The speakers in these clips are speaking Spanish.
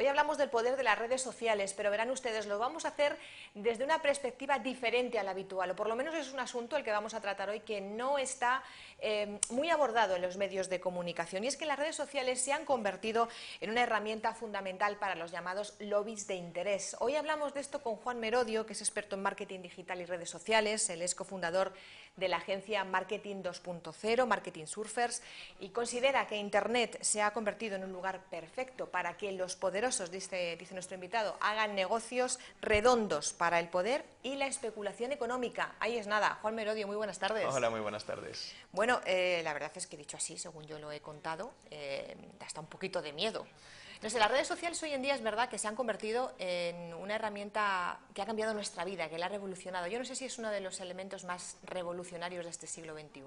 Hoy hablamos del poder de las redes sociales, pero verán ustedes, lo vamos a hacer desde una perspectiva diferente a la habitual, o por lo menos es un asunto el que vamos a tratar hoy que no está muy abordado en los medios de comunicación, y es que las redes sociales se han convertido en una herramienta fundamental para los llamados lobbies de interés. Hoy hablamos de esto con Juan Merodio, que es experto en marketing digital y redes sociales, él es cofundador de la agencia Marketing 2.0, Marketing Surfers, y considera que Internet se ha convertido en un lugar perfecto para que los poderosos, dice nuestro invitado, hagan negocios redondos para el poder y la especulación económica. Ahí es nada. Juan Merodio, muy buenas tardes. Hola, muy buenas tardes. Bueno, la verdad es que dicho así, según yo lo he contado, da hasta un poquito de miedo. No sé, las redes sociales hoy en día es verdad que se han convertido en una herramienta que ha cambiado nuestra vida, que la ha revolucionado. Yo no sé si es uno de los elementos más revolucionarios de este siglo XXI.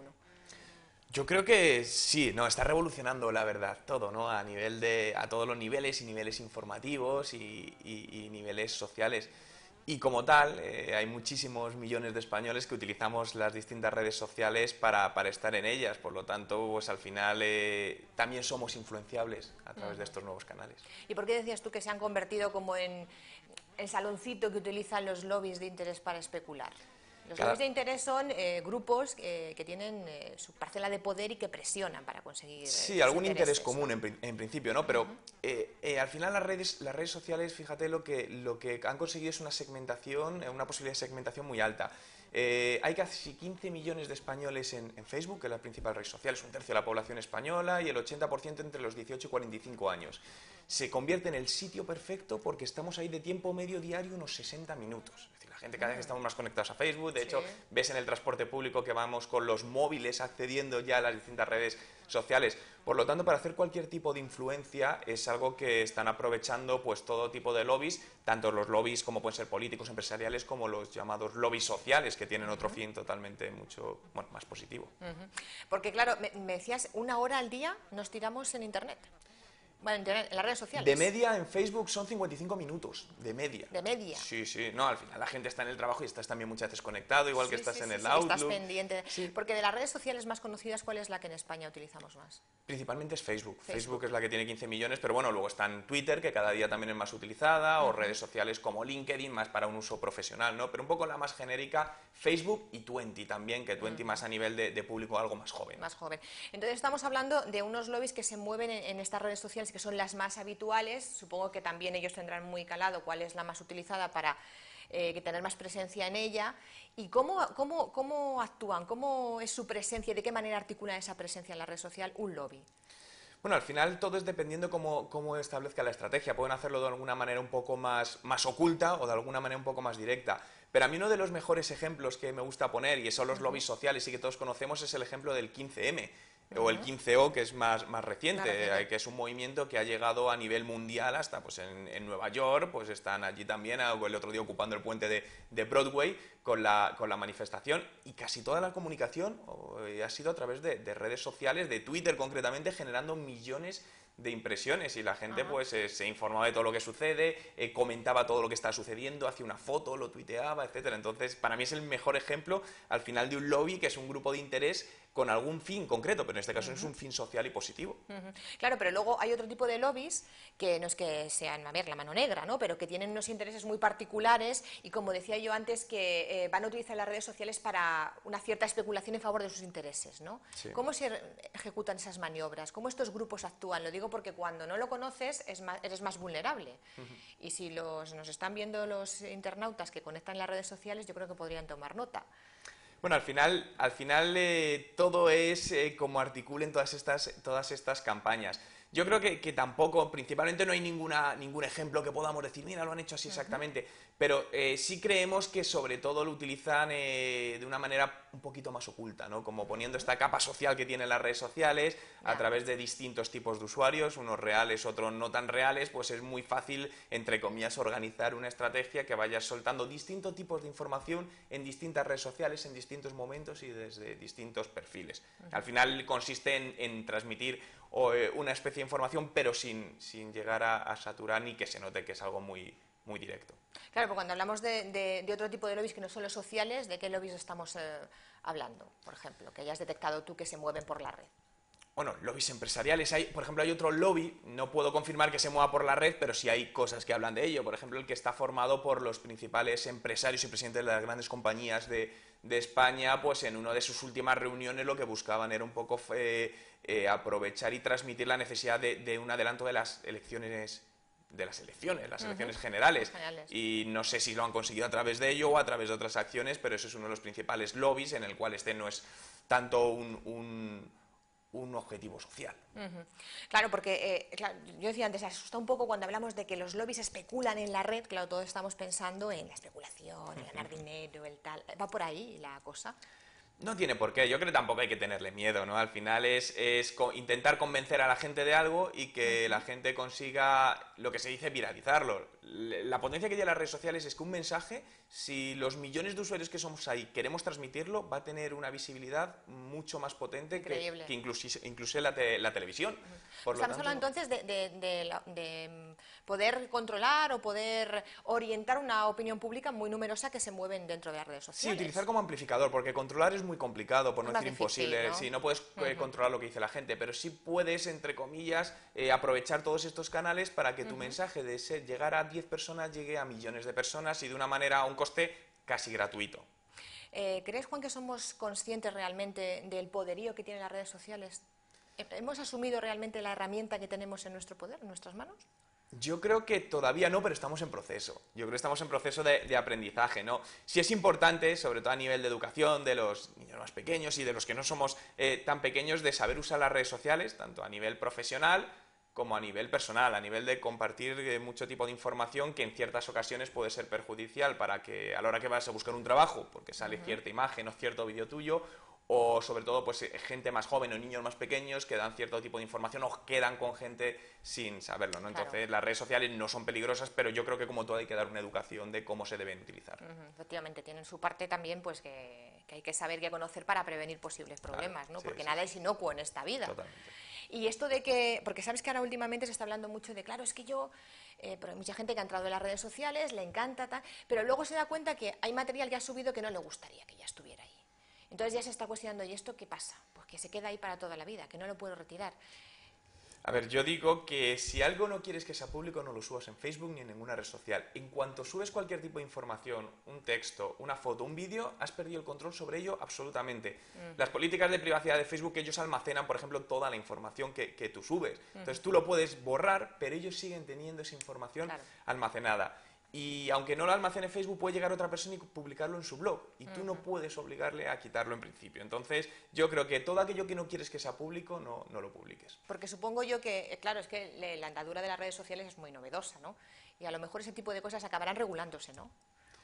Yo creo que sí, no, está revolucionando la verdad todo, ¿no? A todos los niveles, y niveles informativos y niveles sociales. Y como tal, hay muchísimos millones de españoles que utilizamos las distintas redes sociales para estar en ellas. Por lo tanto, pues al final también somos influenciables a través de estos nuevos canales. ¿Y por qué decías tú que se han convertido como en el saloncito que utilizan los lobbies de interés para especular? Los lobbies de interés son grupos que tienen su parcela de poder y que presionan para conseguir sí, algún interés intereses, común, ¿no? en principio, ¿no? Pero al final las redes sociales, fíjate, lo que han conseguido es una segmentación, una posibilidad de segmentación muy alta. Hay casi 15 millones de españoles en Facebook, que es la principal red social, es un tercio de la población española, y el 80% entre los 18 y 45 años. Se convierte en el sitio perfecto porque estamos ahí de tiempo medio diario unos 60 minutos. Es decir, la gente cada vez estamos más conectados a Facebook, de hecho, ves en el transporte público que vamos con los móviles accediendo ya a las distintas redes sociales. Por lo tanto, para hacer cualquier tipo de influencia es algo que están aprovechando pues todo tipo de lobbies, tanto los lobbies como pueden ser políticos, empresariales, como los llamados lobbies sociales, que tienen otro fin totalmente mucho más positivo. Porque claro, me decías, 1 hora al día nos tiramos en Internet. Bueno, en las redes sociales. De media en Facebook son 55 minutos, de media. ¿De media? Sí, sí, no, al final la gente está en el trabajo y estás también muchas veces conectado, igual que estás en el Sí, Outlook. estás pendiente. Sí. Porque de las redes sociales más conocidas, ¿cuál es la que en España utilizamos más? Principalmente es Facebook. Facebook es la que tiene 15 millones, pero bueno, luego está en Twitter, que cada día también es más utilizada, o redes sociales como LinkedIn, más para un uso profesional, ¿no? Pero un poco la más genérica, Facebook y Twenty también, que Twenty más a nivel de público algo más joven. Más joven. Entonces estamos hablando de unos lobbies que se mueven en estas redes sociales, que son las más habituales. Supongo que también ellos tendrán muy calado cuál es la más utilizada para tener más presencia en ella. ¿Y cómo actúan? ¿Cómo es su presencia y de qué manera articulan esa presencia en la red social un lobby? Bueno, al final todo es dependiendo cómo establezca la estrategia. Pueden hacerlo de alguna manera un poco más oculta o de alguna manera un poco más directa. Pero a mí uno de los mejores ejemplos que me gusta poner, y son los lobbies sociales y que todos conocemos, es el ejemplo del 15M. O el 15O, que es más reciente, que es un movimiento que ha llegado a nivel mundial hasta pues en Nueva York, pues están allí también, el otro día ocupando el puente de Broadway con la manifestación, y casi toda la comunicación ha sido a través de redes sociales, de Twitter concretamente, generando millones de impresiones, y la gente pues se informaba de todo lo que sucede, comentaba todo lo que está sucediendo, hacía una foto, lo tuiteaba, etcétera. Entonces, para mí es el mejor ejemplo al final de un lobby que es un grupo de interés con algún fin concreto, pero en este caso es un fin social y positivo. Claro, pero luego hay otro tipo de lobbies que no es que sean, a ver, la mano negra, ¿no? Pero que tienen unos intereses muy particulares y, como decía yo antes, que van a utilizar las redes sociales para una cierta especulación en favor de sus intereses, ¿no? Sí. ¿Cómo se ejecutan esas maniobras? ¿Cómo estos grupos actúan? Lo digo porque cuando no lo conoces eres más vulnerable. Y si nos están viendo los internautas que conectan las redes sociales, yo creo que podrían tomar nota. Bueno, al final todo es como articulen todas estas campañas. Yo creo que tampoco, principalmente no hay ningún ejemplo que podamos decir, mira, lo han hecho así exactamente, pero sí creemos que sobre todo lo utilizan de una manera un poquito más oculta, ¿no? Como poniendo esta capa social que tienen las redes sociales a través de distintos tipos de usuarios, unos reales, otros no tan reales, pues es muy fácil, entre comillas, organizar una estrategia que vaya soltando distintos tipos de información en distintas redes sociales, en distintos momentos y desde distintos perfiles. Al final consiste en transmitir una especie de información, pero sin llegar a saturar ni que se note que es algo muy directo. Claro, porque cuando hablamos de otro tipo de lobbies que no son los sociales, ¿de qué lobbies estamos hablando, por ejemplo, que hayas detectado tú que se mueven por la red? bueno, lobbies empresariales. Por ejemplo, hay otro lobby, no puedo confirmar que se mueva por la red, pero sí hay cosas que hablan de ello. Por ejemplo, el que está formado por los principales empresarios y presidentes de las grandes compañías de España, pues en una de sus últimas reuniones lo que buscaban era un poco aprovechar y transmitir la necesidad de un adelanto de las elecciones las elecciones generales. Y no sé si lo han conseguido a través de ello o a través de otras acciones, pero eso es uno de los principales lobbies en el cual este no es tanto un objetivo social. Claro, porque claro, yo decía antes, asusta un poco cuando hablamos de que los lobbies especulan en la red. Claro, todos estamos pensando en la especulación, en ganar dinero, el tal. ¿Va por ahí la cosa? No tiene por qué, yo creo que tampoco hay que tenerle miedo, ¿no? Al final es intentar convencer a la gente de algo y que la gente consiga, lo que se dice, viralizarlo. La potencia que tiene las redes sociales es que un mensaje, si los millones de usuarios que somos ahí queremos transmitirlo, va a tener una visibilidad mucho más potente que incluso la televisión. Estamos hablando entonces de poder controlar o poder orientar una opinión pública muy numerosa que se mueven dentro de las redes sociales. Sí, utilizar como amplificador, porque controlar es muy complicado, por no decir imposible. Sí, no puedes controlar lo que dice la gente, pero sí puedes, entre comillas, aprovechar todos estos canales para que tu mensaje de llegar a 10 personas llegue a millones de personas y de una manera, a un coste casi gratuito. ¿Crees, Juan, que somos conscientes realmente del poderío que tienen las redes sociales? ¿Hemos asumido realmente la herramienta que tenemos en nuestro poder, en nuestras manos? Yo creo que todavía no, pero estamos en proceso. Yo creo que estamos en proceso de aprendizaje, ¿no? Sí es importante, sobre todo a nivel de educación, de los niños más pequeños y de los que no somos tan pequeños, de saber usar las redes sociales, tanto a nivel profesional como a nivel personal, a nivel de compartir mucho tipo de información que en ciertas ocasiones puede ser perjudicial para que a la hora que vas a buscar un trabajo, porque sale cierta imagen o cierto vídeo tuyo, o sobre todo pues gente más joven o niños más pequeños que dan cierto tipo de información o quedan con gente sin saberlo, ¿no? Entonces las redes sociales no son peligrosas, pero yo creo que como todo hay que dar una educación de cómo se deben utilizar. Efectivamente, tienen su parte también pues que hay que saber y a conocer para prevenir posibles problemas, ¿no? Sí, Porque sí, nada es inocuo en esta vida. Totalmente. Y esto de que, porque sabes que ahora últimamente se está hablando mucho de, claro, es que yo, pero hay mucha gente que ha entrado en las redes sociales, le encanta, tal, pero luego se da cuenta que hay material que ha subido que no le gustaría que ya estuviera ahí. Entonces ya se está cuestionando, ¿y esto qué pasa? Pues que se queda ahí para toda la vida, que no lo puedo retirar. A ver, yo digo que si algo no quieres que sea público, no lo subas en Facebook ni en ninguna red social. En cuanto subes cualquier tipo de información, un texto, una foto, un vídeo, has perdido el control sobre ello absolutamente. Las políticas de privacidad de Facebook, ellos almacenan, por ejemplo, toda la información que tú subes. Entonces tú lo puedes borrar, pero ellos siguen teniendo esa información almacenada. Y aunque no lo almacene Facebook, puede llegar otra persona y publicarlo en su blog. Y tú no puedes obligarle a quitarlo en principio. Entonces, yo creo que todo aquello que no quieres que sea público, no lo publiques. Porque supongo yo que, claro, es que la andadura de las redes sociales es muy novedosa, ¿no? Y a lo mejor ese tipo de cosas acabarán regulándose, ¿no?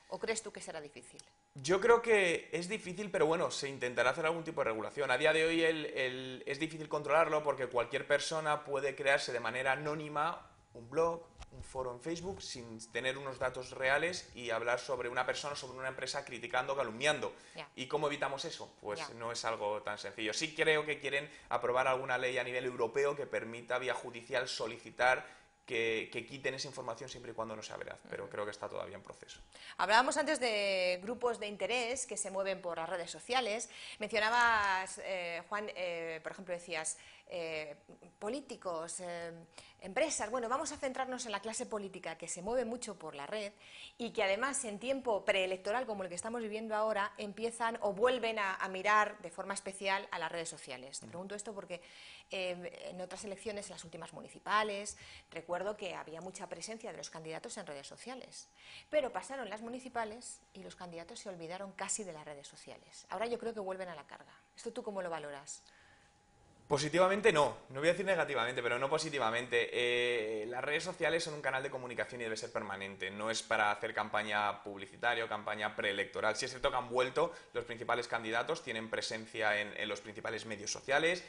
¿O crees tú que será difícil? Yo creo que es difícil, pero bueno, se intentará hacer algún tipo de regulación. A día de hoy es difícil controlarlo porque cualquier persona puede crearse de manera anónima un blog, un foro en Facebook sin tener unos datos reales y hablar sobre una persona, sobre una empresa criticando, calumniando. ¿Y cómo evitamos eso? Pues no es algo tan sencillo. Sí creo que quieren aprobar alguna ley a nivel europeo que permita vía judicial solicitar que quiten esa información siempre y cuando no sea veraz, pero creo que está todavía en proceso. Hablábamos antes de grupos de interés que se mueven por las redes sociales. Mencionabas, Juan, por ejemplo, decías políticos, empresas. Bueno, vamos a centrarnos en la clase política que se mueve mucho por la red y que además en tiempo preelectoral como el que estamos viviendo ahora empiezan o vuelven a mirar de forma especial a las redes sociales. Te pregunto esto porque en otras elecciones, en las últimas municipales, recuerdo que había mucha presencia de los candidatos en redes sociales, pero pasaron las municipales y los candidatos se olvidaron casi de las redes sociales. Ahora yo creo que vuelven a la carga. ¿Esto tú cómo lo valoras? Positivamente no voy a decir negativamente, pero no positivamente. Las redes sociales son un canal de comunicación y debe ser permanente, no es para hacer campaña publicitaria o campaña preelectoral. Si es cierto que han vuelto, los principales candidatos tienen presencia en los principales medios sociales,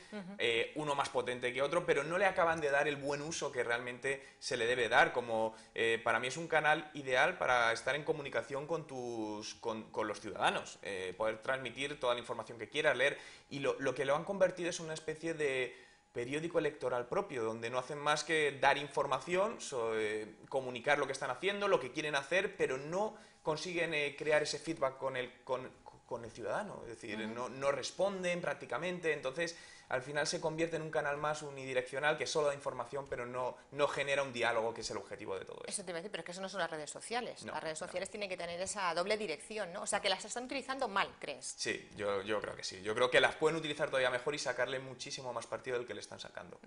uno más potente que otro, pero no le acaban de dar el buen uso que realmente se le debe dar. Como para mí es un canal ideal para estar en comunicación con los ciudadanos, poder transmitir toda la información que quieras, leer, y lo que lo han convertido es una especie de periódico electoral propio, donde no hacen más que dar información, comunicar lo que están haciendo, lo que quieren hacer, pero no consiguen crear ese feedback con el ciudadano, es decir, no responden prácticamente. Entonces al final se convierte en un canal más unidireccional que solo da información, pero no genera un diálogo, que es el objetivo de todo esto. Eso te iba a decir, pero es que eso no son las redes sociales. No, las redes sociales tienen que tener esa doble dirección, ¿no? O sea, que las están utilizando mal, ¿crees? Sí, yo creo que sí. Yo creo que las pueden utilizar todavía mejor y sacarle muchísimo más partido del que le están sacando.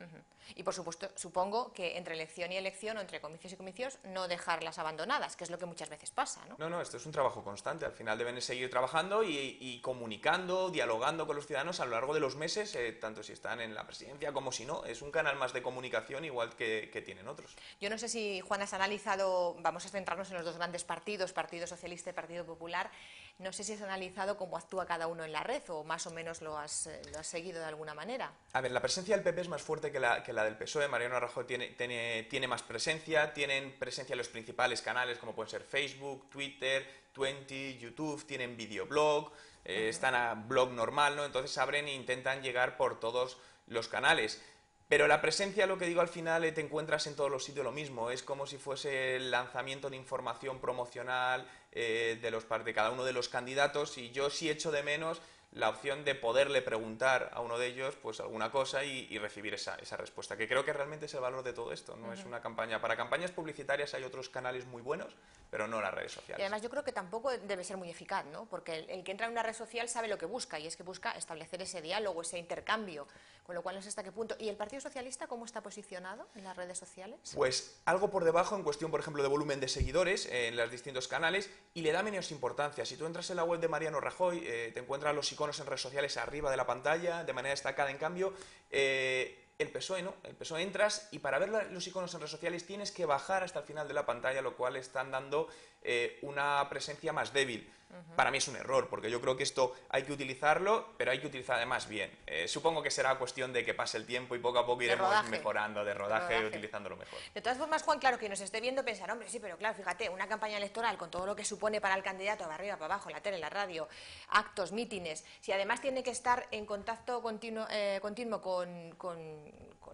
Y por supuesto, supongo que entre elección y elección, o entre comicios y comicios, no dejarlas abandonadas, que es lo que muchas veces pasa, ¿no? No, esto es un trabajo constante. Al final deben seguir trabajando y comunicando, dialogando con los ciudadanos a lo largo de los meses, tanto si están en la presidencia como si no. Es un canal más de comunicación igual que tienen otros. Yo no sé si, Juan, has analizado, vamos a centrarnos en los dos grandes partidos, Partido Socialista y Partido Popular, no sé si has analizado cómo actúa cada uno en la red o más o menos lo has seguido de alguna manera. A ver, la presencia del PP es más fuerte que la del PSOE. Mariano Rajoy tiene más presencia, tienen presencia en los principales canales como pueden ser Facebook, Twitter, Twenty, YouTube, tienen videoblog, están a blog normal, ¿no? Entonces abren e intentan llegar por todos los canales. Pero la presencia, lo que digo al final, te encuentras en todos los sitios lo mismo. Es como si fuese el lanzamiento de información promocional de cada uno de los candidatos, y yo sí echo de menos la opción de poderle preguntar a uno de ellos pues alguna cosa y recibir esa respuesta, que creo que realmente es el valor de todo esto. No es una campaña. Para campañas publicitarias hay otros canales muy buenos, pero no las redes sociales. Y además yo creo que tampoco debe ser muy eficaz, ¿no? Porque el que entra en una red social sabe lo que busca, y es que busca establecer ese diálogo, ese intercambio, con lo cual no sé hasta qué punto. ¿Y el Partido Socialista cómo está posicionado en las redes sociales? Pues algo por debajo en cuestión, por ejemplo, de volumen de seguidores en los distintos canales, y le da menos importancia. Si tú entras en la web de Mariano Rajoy, te encuentras los iconos en redes sociales arriba de la pantalla, de manera destacada. En cambio, el PSOE no. El PSOE entras y para ver los iconos en redes sociales tienes que bajar hasta el final de la pantalla, lo cual están dando una presencia más débil. Para mí es un error, porque yo creo que esto hay que utilizarlo, pero hay que utilizar además bien. Supongo que será cuestión de que pase el tiempo y poco a poco iremos mejorando de rodaje y utilizándolo mejor. De todas formas, Juan, claro, que nos esté viendo pensar, hombre, sí, pero claro, fíjate, una campaña electoral con todo lo que supone para el candidato, de arriba, para abajo, en la tele, en la radio, actos, mítines, si además tiene que estar en contacto continuo con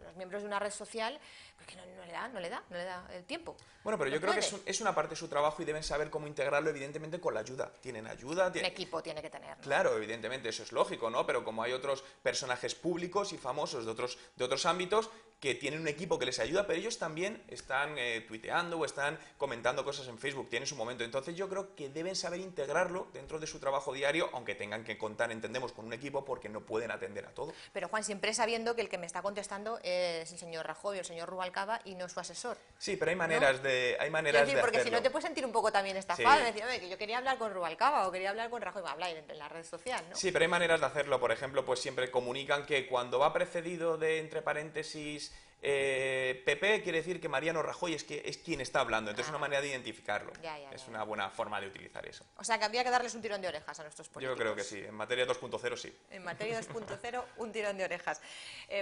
los miembros de una red social, porque no le da el tiempo. Bueno, pero yo creo que es una parte de su trabajo y deben saber cómo integrarlo, evidentemente, con la ayuda. Tienen ayuda. Un equipo tiene que tener, ¿no? Claro, evidentemente, eso es lógico, ¿no? Pero como hay otros personajes públicos y famosos de otros ámbitos que tienen un equipo que les ayuda, pero ellos también están tuiteando o están comentando cosas en Facebook, tienen su momento. Entonces yo creo que deben saber integrarlo dentro de su trabajo diario, aunque tengan que contar, entendemos, con un equipo, porque no pueden atender a todo. Pero Juan, siempre sabiendo que el que me está contestando es el señor Rajoy o el señor Rubalcaba y no su asesor. Sí, pero hay maneras, ¿no? Hay maneras de porque hacerlo. Si no te puedes sentir un poco también estafado, decir, que yo quería hablar con Rubalcaba o quería hablar con Rajoy, hablar en la red social, ¿no? Sí, pero hay maneras de hacerlo. Por ejemplo, pues siempre comunican que cuando va precedido de, entre paréntesis, PP, quiere decir que Mariano Rajoy es quien está hablando. Entonces es una manera de identificarlo. Es una buena forma de utilizar eso. O sea, que habría que darles un tirón de orejas a nuestros políticos. Yo creo que sí. En materia 2.0 sí. En materia 2.0, un tirón de orejas.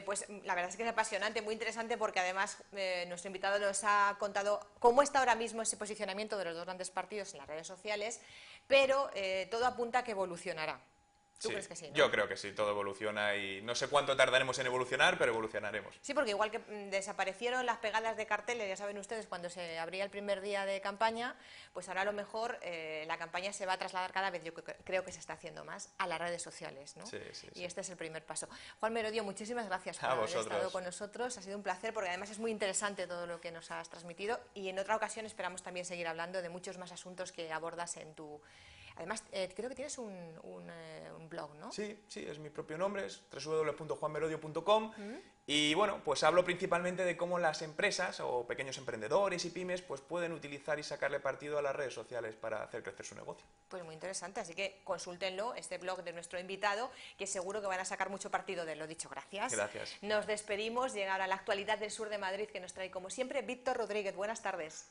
Pues la verdad es que es apasionante, muy interesante, porque además nuestro invitado nos ha contado cómo está ahora mismo ese posicionamiento de los dos grandes partidos en las redes sociales, pero todo apunta a que evolucionará. ¿Tú crees que sí, no? Yo creo que sí, todo evoluciona y no sé cuánto tardaremos en evolucionar, pero evolucionaremos. Sí, porque igual que desaparecieron las pegadas de carteles, ya saben ustedes, cuando se abría el primer día de campaña, pues ahora a lo mejor la campaña se va a trasladar cada vez, yo creo que se está haciendo más, a las redes sociales, ¿no? Sí. Y este es el primer paso. Juan Merodio, muchísimas gracias por haber estado con nosotros, ha sido un placer, porque además es muy interesante todo lo que nos has transmitido, y en otra ocasión esperamos también seguir hablando de muchos más asuntos que abordas en tu... Además, creo que tienes un blog, ¿no? Sí, es mi propio nombre, es www.juanmerodio.com. Y bueno, pues hablo principalmente de cómo las empresas o pequeños emprendedores y pymes pues pueden utilizar y sacarle partido a las redes sociales para hacer crecer su negocio. Pues muy interesante, así que consúltenlo, este blog de nuestro invitado, que seguro que van a sacar mucho partido de lo dicho. Gracias. Gracias. Nos despedimos, llega ahora la actualidad del sur de Madrid, que nos trae como siempre Víctor Rodríguez. Buenas tardes.